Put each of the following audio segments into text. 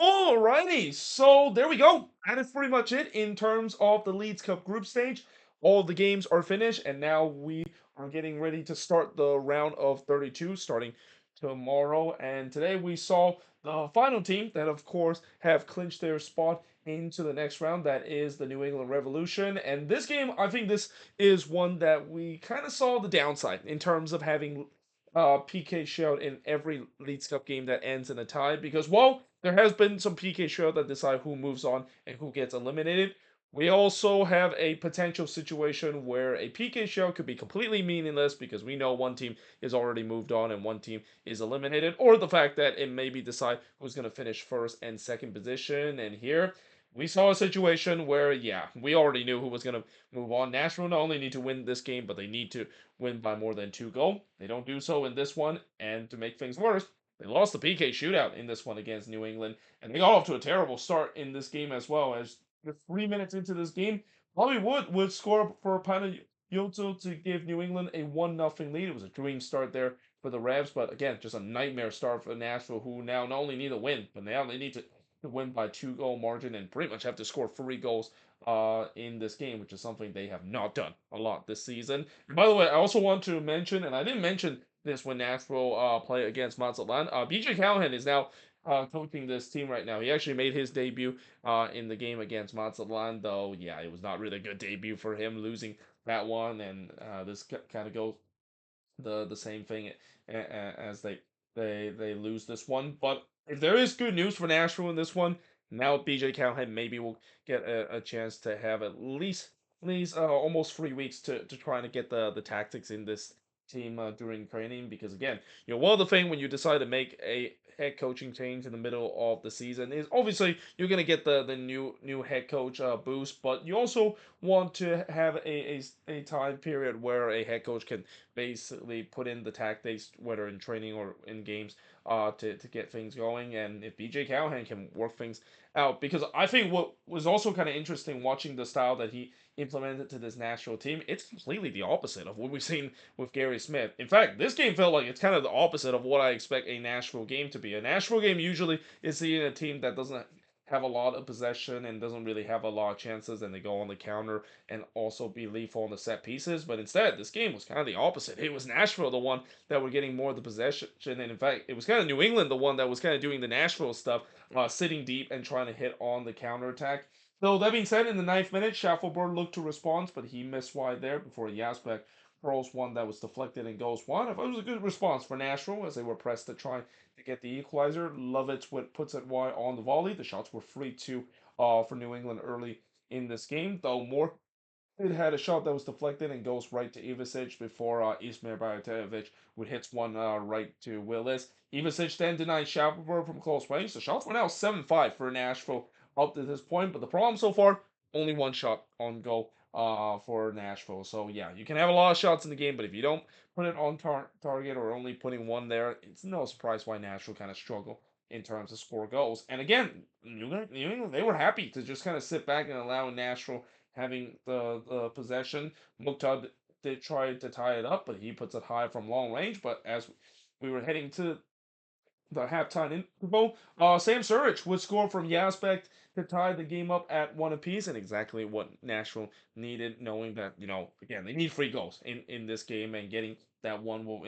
Alrighty, so there we go. That is pretty much it in terms of the Leeds Cup group stage. All the games are finished, and now we are getting ready to start the round of 32 starting tomorrow. And today we saw the final team that, of course, have clinched their spot into the next round. That is the New England Revolution. And this game, I think this is one that we kind of saw the downside in terms of having PK shootout in every Leeds Cup game that ends in a tie because, well, there has been some PK shootout that decide who moves on and who gets eliminated. We also have a potential situation where a PK shootout could be completely meaningless because we know one team is already moved on and one team is eliminated, or the fact that it maybe decide who's going to finish first and second position. And here we saw a situation where, yeah, we already knew who was going to move on. Nashville not only need to win this game, but they need to win by more than 2 goals. They don't do so in this one, and to make things worse, they lost the PK shootout in this one against New England, and they got off to a terrible start in this game as well. As the 3 minutes into this game, Hollywood would score for Yoto to give New England a 1-0 lead. It was a dream start there for the Revs, but again, just a nightmare start for Nashville, who now not only need a win, but now they need to win by 2 goal margin and pretty much have to score 3 goals in this game, which is something they have not done a lot this season. And by the way, I also want to mention, and I didn't mention this when Nashville play against Mazatlan. BJ Callahan is now coaching this team right now. He actually made his debut in the game against Mazatlan, though. Yeah, it was not really a good debut for him, losing that one, and this kind of goes the same thing as they lose this one. But if there is good news for Nashville in this one, now BJ Callahan maybe will get a chance to have at least almost 3 weeks to try to get the tactics in this team during training because again, one of the thing when you decide to make a head coaching change in the middle of the season is obviously you're gonna get the new head coach boost, but you also want to have a time period where a head coach can basically put in the tactics, whether in training or in games, to get things going. And if BJ Callahan can work things out, because I think what was also kind of interesting watching the style that he implemented to this national team, it's completely the opposite of what we've seen with Gary Smith. In fact, this game felt like it's kind of the opposite of what I expect a Nashville game to be. A Nashville game usually is seeing a team that doesn't have a lot of possession and doesn't really have a lot of chances, and they go on the counter and also be lethal on the set pieces. But instead, this game was kind of the opposite. It was Nashville the one that were getting more of the possession, and in fact, it was kind of New England the one that was kind of doing the Nashville stuff, sitting deep and trying to hit on the counterattack. So that being said, in the ninth minute, Shuffleboard looked to respond, but he missed wide there before Jasper throws one that was deflected and goes one. I thought it was a good response for Nashville as they were pressed to try to get the equalizer. Lovitz puts it wide on the volley. The shots were free to for New England early in this game, though more it had a shot that was deflected and goes right to Ivicic before Ismail Bajatovic would hits one right to Willis. Ivicic then denied Shackelford from close range. The shots were now 7-5 for Nashville up to this point, but the problem so far, only one shot on goal for Nashville. So yeah, you can have a lot of shots in the game, but if you don't put it on target or only putting one there, it's no surprise why Nashville kind of struggle in terms of score goals. And again, New England, they were happy to just kind of sit back and allow Nashville having the possession. Mukhtar did try to tie it up, but he puts it high from long range. But as we were heading to the halftime interval, Sam Surridge would score from Yazbek to tie the game up at one apiece, and exactly what Nashville needed, knowing that, again, they need 3 goals in this game, and getting that one will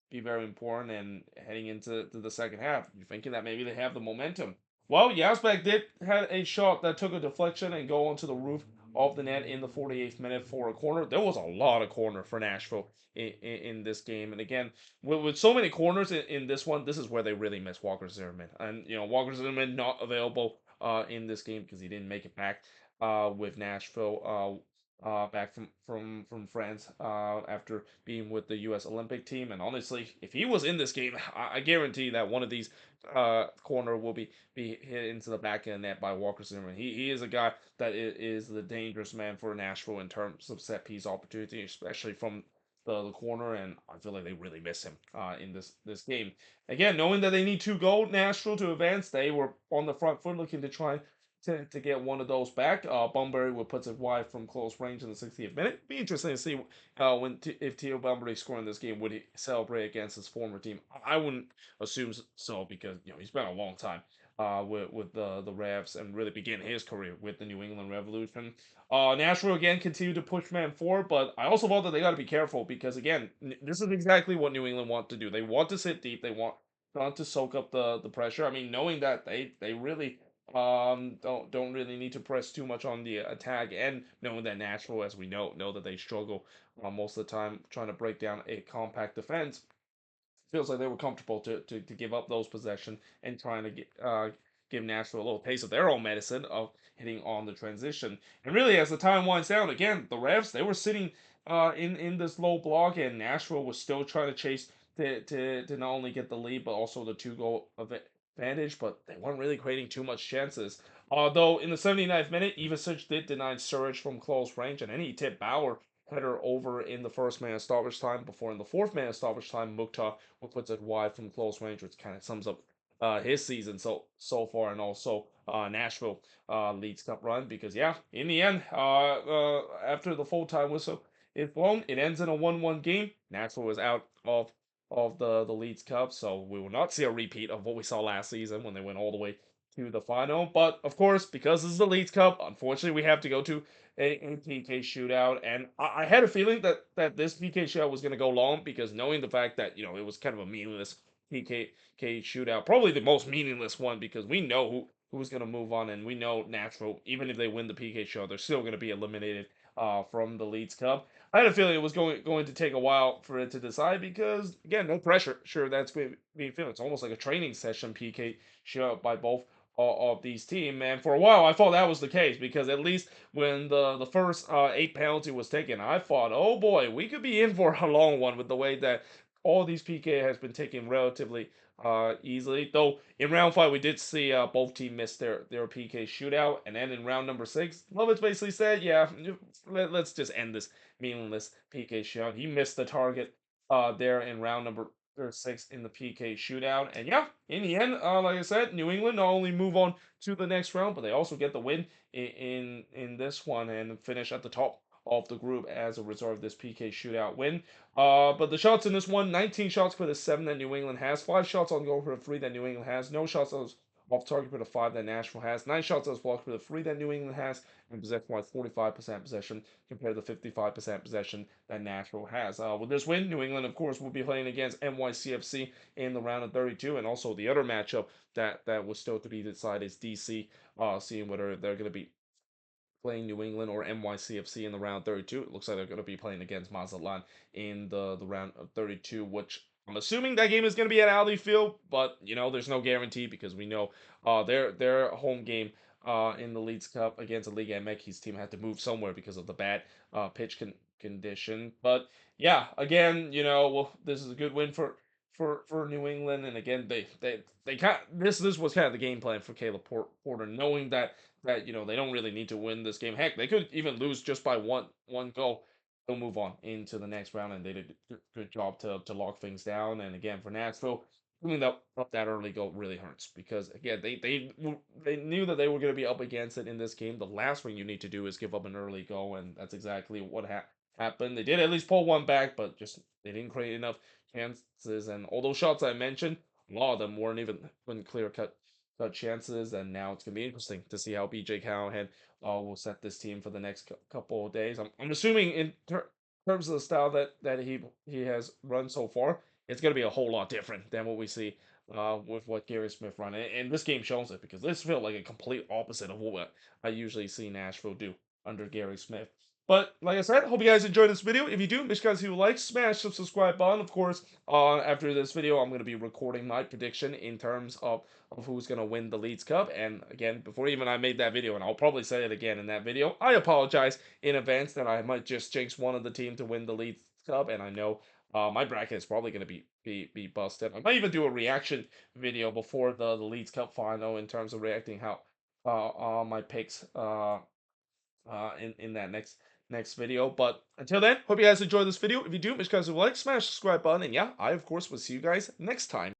be very important. And heading into the second half, you're thinking that maybe they have the momentum. Well, Yazbek did had a shot that took a deflection and go onto the roof of the net in the 48th minute for a corner. There was a lot of corner for Nashville in this game, and again, with so many corners in this one, this is where they really miss Walker Zimmerman. And Walker Zimmerman not available in this game because he didn't make it back with Nashville back from France after being with the U.S. Olympic team. And honestly, if he was in this game, I guarantee that one of these corner will be hit into the back of the net by Walker Zimmerman. He is a guy that is the dangerous man for Nashville in terms of set piece opportunity, especially from the corner, and I feel like they really miss him in this game. Again, knowing that they need 2 goals Nashville to advance, they were on the front foot looking to try to get one of those back. Bunbury would put it wide from close range in the 60th minute. Be interesting to see if Theo Bunbury scoring this game would he celebrate against his former team. I wouldn't assume so because he's been a long time with the Revs and really begin his career with the New England Revolution. Nashville again continue to push man forward, but I also thought that they got to be careful because again, this is exactly what New England want to do. They want to sit deep. They want to soak up the pressure. I mean, knowing that they really don't really need to press too much on the attack, and knowing that Nashville, as we know that they struggle most of the time trying to break down a compact defense. Feels like they were comfortable to give up those possession and trying to give Nashville a little taste of their own medicine of hitting on the transition. And really, as the time winds down, again, the Revs, they were sitting in this low block, and Nashville was still trying to chase to not only get the lead but also the 2 goal advantage. But they weren't really creating too much chances. Although in the 79th minute, Ivasic did deny Surridge from close range, and then he tipped Bauer header over in the first man of stoppage time before in the fourth man of stoppage time Mukhtar puts it wide from close range, which kind of sums up his season so far, and also Nashville Leeds Cup run. Because yeah, in the end, after the full time whistle is blown, it ends in a 1-1 game. Nashville is out of the Leeds Cup, so we will not see a repeat of what we saw last season when they went all the way to the final. But of course, because this is the Leeds Cup, unfortunately, we have to go to a PK shootout, and I had a feeling that this PK shootout was going to go long because knowing the fact that it was kind of a meaningless PK shootout, probably the most meaningless one because we know who's going to move on, and we know Nashville, even if they win the PK show, they're still going to be eliminated from the Leeds Cup. I had a feeling it was going to take a while for it to decide because again, no pressure. Sure, that's being feeling. It's almost like a training session PK shootout by both of these teams. And for a while, I thought that was the case because at least when the first 8 penalty was taken, I thought, oh boy, we could be in for a long one with the way that all these PK has been taken relatively easily. Though in round 5, we did see both teams miss their PK shootout, and then in round number 6, Lovitz basically said, "Yeah, let's just end this meaningless PK shootout." He missed the target there in round number 6 in the PK shootout. And yeah, in the end, like I said, New England not only move on to the next round, but they also get the win in this one and finish at the top of the group as a result of this PK shootout win. But the shots in this one, 19 shots for the 7 that New England has, 5 shots on goal for the 3 that New England has, no shots off target for the 5 that Nashville has, 9 shots as blocked for the 3 that New England has, and possession-wise 45% possession compared to 55% possession that Nashville has. With this win, New England, of course, will be playing against NYCFC in the round of 32, and also the other matchup that was still to be decided is DC, seeing whether they're going to be playing New England or NYCFC in the round 32. It looks like they're going to be playing against Mazatlan in the round of 32, which I'm assuming that game is going to be at Audi Field, but there's no guarantee because we know their home game in the Leeds Cup against the Liga MX team had to move somewhere because of the bad pitch condition. But yeah, again, well, this is a good win for New England, and again, they kind this was kind of the game plan for Caleb Porter, knowing that they don't really need to win this game. Heck, they could even lose just by one goal. They'll move on into the next round, and they did a good job to lock things down. And again, for Nashville, giving up that early goal really hurts because again, they knew that they were going to be up against it in this game. The last thing you need to do is give up an early goal, and that's exactly what happened. They did at least pull one back, but just they didn't create enough chances. And all those shots I mentioned, a lot of them weren't even clear cut chances, and now it's gonna be interesting to see how BJ Callahan will set this team for the next couple of days. I'm assuming in terms of the style that he has run so far, it's gonna be a whole lot different than what we see with what Gary Smith run, and this game shows it because this felt like a complete opposite of what I usually see Nashville do under Gary Smith. But like I said, hope you guys enjoyed this video. If you do, make sure guys, if you like, smash the subscribe button. Of course, after this video, I'm going to be recording my prediction in terms of who's going to win the Leeds Cup. And again, before even I made that video, and I'll probably say it again in that video, I apologize in advance that I might just jinx one of the team to win the Leeds Cup. And I know my bracket is probably going to be busted. I might even do a reaction video before the Leeds Cup final in terms of reacting how my picks in that next video. But until then, hope you guys enjoyed this video. If you do, make sure you guys like, smash the subscribe button, and yeah, I of course will see you guys next time.